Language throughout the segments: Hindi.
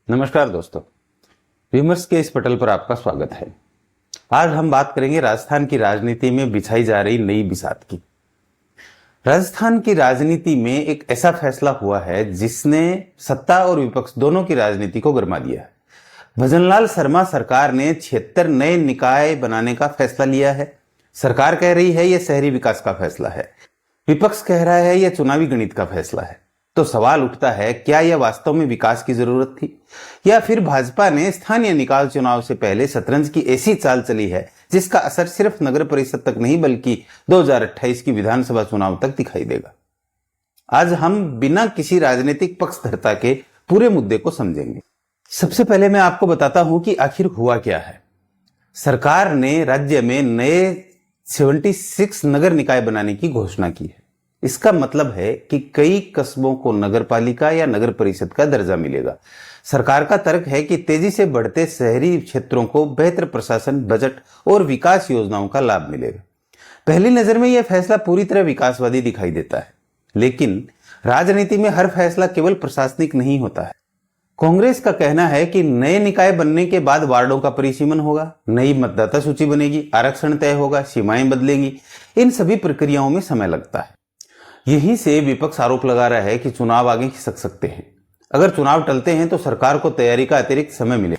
नमस्कार दोस्तों, विमर्श के इस पटल पर आपका स्वागत है। आज हम बात करेंगे राजस्थान की राजनीति में बिछाई जा रही नई बिसात की। राजस्थान की राजनीति में एक ऐसा फैसला हुआ है जिसने सत्ता और विपक्ष दोनों की राजनीति को गरमा दिया है। भजनलाल शर्मा सरकार ने 76 नए निकाय बनाने का फैसला लिया है। सरकार कह रही है यह शहरी विकास का फैसला है, विपक्ष कह रहा है यह चुनावी गणित का फैसला है। तो सवाल उठता है, क्या यह वास्तव में विकास की जरूरत थी, या फिर भाजपा ने स्थानीय निकाय चुनाव से पहले शतरंज की ऐसी चाल चली है जिसका असर सिर्फ नगर परिषद तक नहीं बल्कि 2028 की विधानसभा चुनाव तक दिखाई देगा। आज हम बिना किसी राजनीतिक पक्षधरता के पूरे मुद्दे को समझेंगे। सबसे पहले मैं आपको बताता हूं कि आखिर हुआ क्या है। सरकार ने राज्य में नए 76 नगर निकाय बनाने की घोषणा की है। इसका मतलब है कि कई कस्बों को नगर पालिका या नगर परिषद का दर्जा मिलेगा। सरकार का तर्क है कि तेजी से बढ़ते शहरी क्षेत्रों को बेहतर प्रशासन, बजट और विकास योजनाओं का लाभ मिलेगा। पहली नजर में यह फैसला पूरी तरह विकासवादी दिखाई देता है, लेकिन राजनीति में हर फैसला केवल प्रशासनिक नहीं होता है। कांग्रेस का कहना है कि नए निकाय बनने के बाद वार्डों का परिसीमन होगा, नई मतदाता सूची बनेगी, आरक्षण तय होगा, सीमाएं बदलेंगी। इन सभी प्रक्रियाओं में समय लगता है। यहीं से विपक्ष आरोप लगा रहा है कि चुनाव आगे खिसक सकते हैं। अगर चुनाव टलते हैं तो सरकार को तैयारी का अतिरिक्त समय मिले।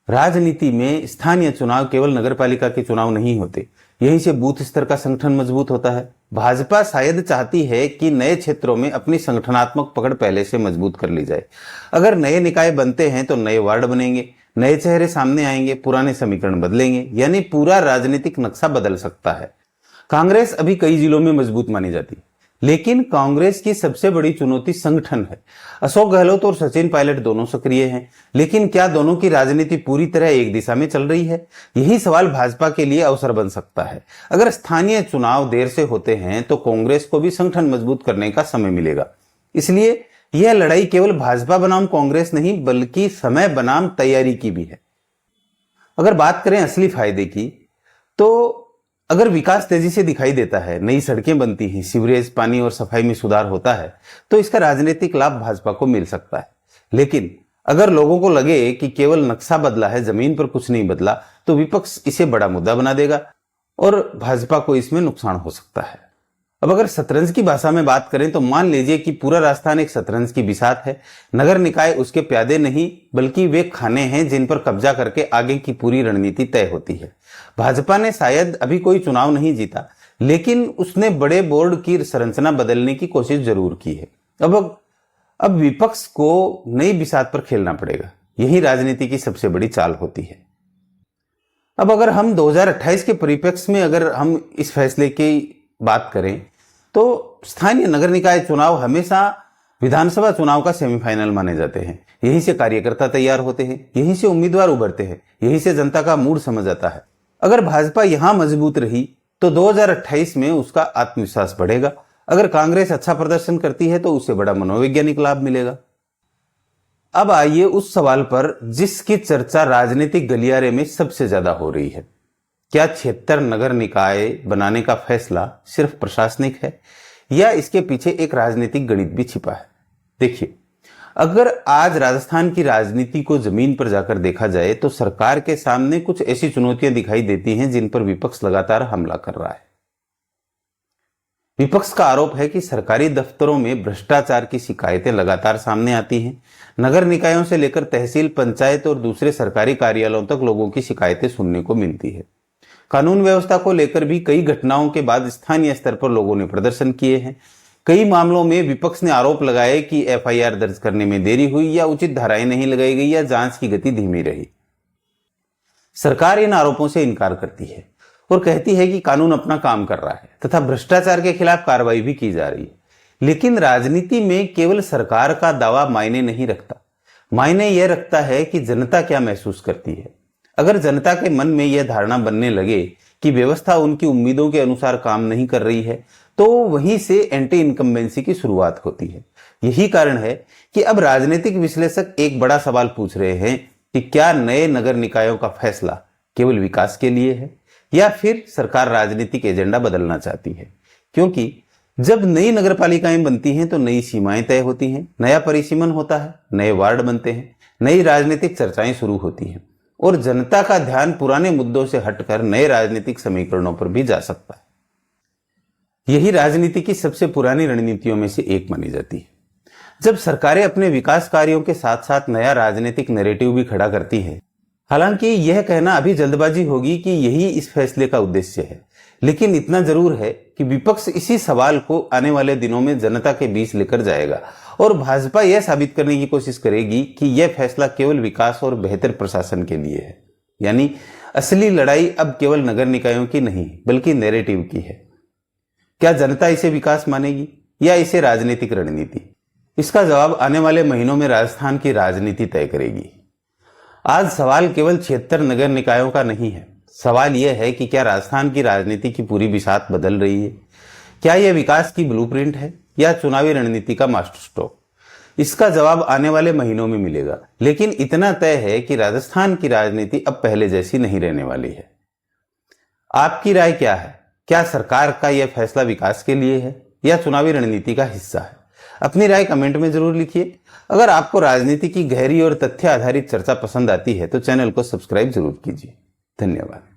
राजनीति में स्थानीय चुनाव केवल नगरपालिका के चुनाव नहीं होते, यहीं से बूथ स्तर का संगठन मजबूत होता है। भाजपा शायद चाहती है कि नए क्षेत्रों में अपनी संगठनात्मक पकड़ पहले से मजबूत कर ली जाए। अगर नए निकाय बनते हैं तो नए वार्ड बनेंगे, नए चेहरे सामने आएंगे, पुराने समीकरण बदलेंगे, यानी पूरा राजनीतिक नक्शा बदल सकता है। कांग्रेस अभी कई जिलों में मजबूत मानी जाती है, लेकिन कांग्रेस की सबसे बड़ी चुनौती संगठन है। अशोक गहलोत और सचिन पायलट दोनों सक्रिय हैं, लेकिन क्या दोनों की राजनीति पूरी तरह एक दिशा में चल रही है? यही सवाल भाजपा के लिए अवसर बन सकता है। अगर स्थानीय चुनाव देर से होते हैं तो कांग्रेस को भी संगठन मजबूत करने का समय मिलेगा। इसलिए यह लड़ाई केवल भाजपा बनाम कांग्रेस नहीं बल्कि समय बनाम तैयारी की भी है। अगर बात करें असली फायदे की, तो अगर विकास तेजी से दिखाई देता है, नई सड़कें बनती हैं, सीवरेज, पानी और सफाई में सुधार होता है, तो इसका राजनीतिक लाभ भाजपा को मिल सकता है। लेकिन अगर लोगों को लगे कि केवल नक्शा बदला है, जमीन पर कुछ नहीं बदला, तो विपक्ष इसे बड़ा मुद्दा बना देगा और भाजपा को इसमें नुकसान हो सकता है। अब अगर शतरंज की भाषा में बात करें तो मान लीजिए कि पूरा राजस्थान एक शतरंज की बिसात है। नगर निकाय उसके प्यादे नहीं बल्कि वे खाने हैं जिन पर कब्जा करके आगे की पूरी रणनीति तय होती है। भाजपा ने शायद अभी कोई चुनाव नहीं जीता, लेकिन उसने बड़े बोर्ड की संरचना बदलने की कोशिश जरूर की है। अब विपक्ष को नई बिसात पर खेलना पड़ेगा। यही राजनीति की सबसे बड़ी चाल होती है। अब अगर हम 2028 के परिप्रेक्ष्य में अगर हम इस फैसले की बात करें तो स्थानीय नगर निकाय चुनाव हमेशा विधानसभा चुनाव का सेमीफाइनल माने जाते हैं। यहीं से कार्यकर्ता तैयार होते हैं, यहीं से उम्मीदवार उभरते हैं, यहीं से जनता का मूड समझ आता है। अगर भाजपा यहां मजबूत रही तो 2028 में उसका आत्मविश्वास बढ़ेगा। अगर कांग्रेस अच्छा प्रदर्शन करती है तो उसे बड़ा मनोवैज्ञानिक लाभ मिलेगा। अब आइए उस सवाल पर जिसकी चर्चा राजनीतिक गलियारे में सबसे ज्यादा हो रही है। क्या 76 नगर निकाय बनाने का फैसला सिर्फ प्रशासनिक है या इसके पीछे एक राजनीतिक गणित भी छिपा है? देखिए, अगर आज राजस्थान की राजनीति को जमीन पर जाकर देखा जाए तो सरकार के सामने कुछ ऐसी चुनौतियां दिखाई देती हैं जिन पर विपक्ष लगातार हमला कर रहा है। विपक्ष का आरोप है कि सरकारी दफ्तरों में भ्रष्टाचार की शिकायतें लगातार सामने आती हैं। नगर निकायों से लेकर तहसील, पंचायत और दूसरे सरकारी कार्यालयों तक लोगों की शिकायतें सुनने को मिलती है। कानून व्यवस्था को लेकर भी कई घटनाओं के बाद स्थानीय स्तर पर लोगों ने प्रदर्शन किए हैं। कई मामलों में विपक्ष ने आरोप लगाए कि एफआईआर दर्ज करने में देरी हुई या उचित धाराएं नहीं लगाई गई या जांच की गति धीमी रही। सरकार इन आरोपों से इनकार करती है और कहती है कि कानून अपना काम कर रहा है तथा भ्रष्टाचार के खिलाफ कार्रवाई भी की जा रही है। लेकिन राजनीति में केवल सरकार का दावा मायने नहीं रखता। मायने यह रखता है कि जनता क्या महसूस करती है। अगर जनता के मन में यह धारणा बनने लगे कि व्यवस्था उनकी उम्मीदों के अनुसार काम नहीं कर रही है तो वहीं से एंटी इनकम्बेंसी की शुरुआत होती है। यही कारण है कि अब राजनीतिक विश्लेषक एक बड़ा सवाल पूछ रहे हैं कि क्या नए नगर निकायों का फैसला केवल विकास के लिए है या फिर सरकार राजनीतिक एजेंडा बदलना चाहती है। क्योंकि जब नई नगर पालिकाएं बनती हैं तो नई सीमाएं तय होती हैं, नया परिसीमन होता है, नए वार्ड बनते हैं, नई राजनीतिक चर्चाएं शुरू होती हैं और जनता का ध्यान पुराने मुद्दों से हटकर नए राजनीतिक समीकरणों पर भी जा सकता है। यही राजनीति की सबसे पुरानी रणनीतियों में से एक मानी जाती है। जब सरकारें अपने विकास कार्यों के साथ साथ नया राजनीतिक नैरेटिव भी खड़ा करती है, हालांकि यह कहना अभी जल्दबाजी होगी कि यही इस फैसले का उद्देश्य है, लेकिन इतना जरूर है कि विपक्ष इसी सवाल को आने वाले दिनों में जनता के बीच लेकर जाएगा और भाजपा यह साबित करने की कोशिश करेगी कि यह फैसला केवल विकास और बेहतर प्रशासन के लिए है। यानी असली लड़ाई अब केवल नगर निकायों की नहीं बल्कि नैरेटिव की है। क्या जनता इसे विकास मानेगी या इसे राजनीतिक रणनीति? इसका जवाब आने वाले महीनों में राजस्थान की राजनीति तय करेगी। आज सवाल केवल 76 नगर निकायों का नहीं है। सवाल यह है कि क्या राजस्थान की राजनीति की पूरी बिसात बदल रही है? क्या यह विकास की ब्लूप्रिंट है या चुनावी रणनीति का मास्टर स्ट्रोक? इसका जवाब आने वाले महीनों में मिलेगा, लेकिन इतना तय है कि राजस्थान की राजनीति अब पहले जैसी नहीं रहने वाली है। आपकी राय क्या है? क्या सरकार का यह फैसला विकास के लिए है या चुनावी रणनीति का हिस्सा है? अपनी राय कमेंट में जरूर लिखिए। अगर आपको राजनीति की गहरी और तथ्य आधारित चर्चा पसंद आती है तो चैनल को सब्सक्राइब जरूर कीजिए। धन्यवाद।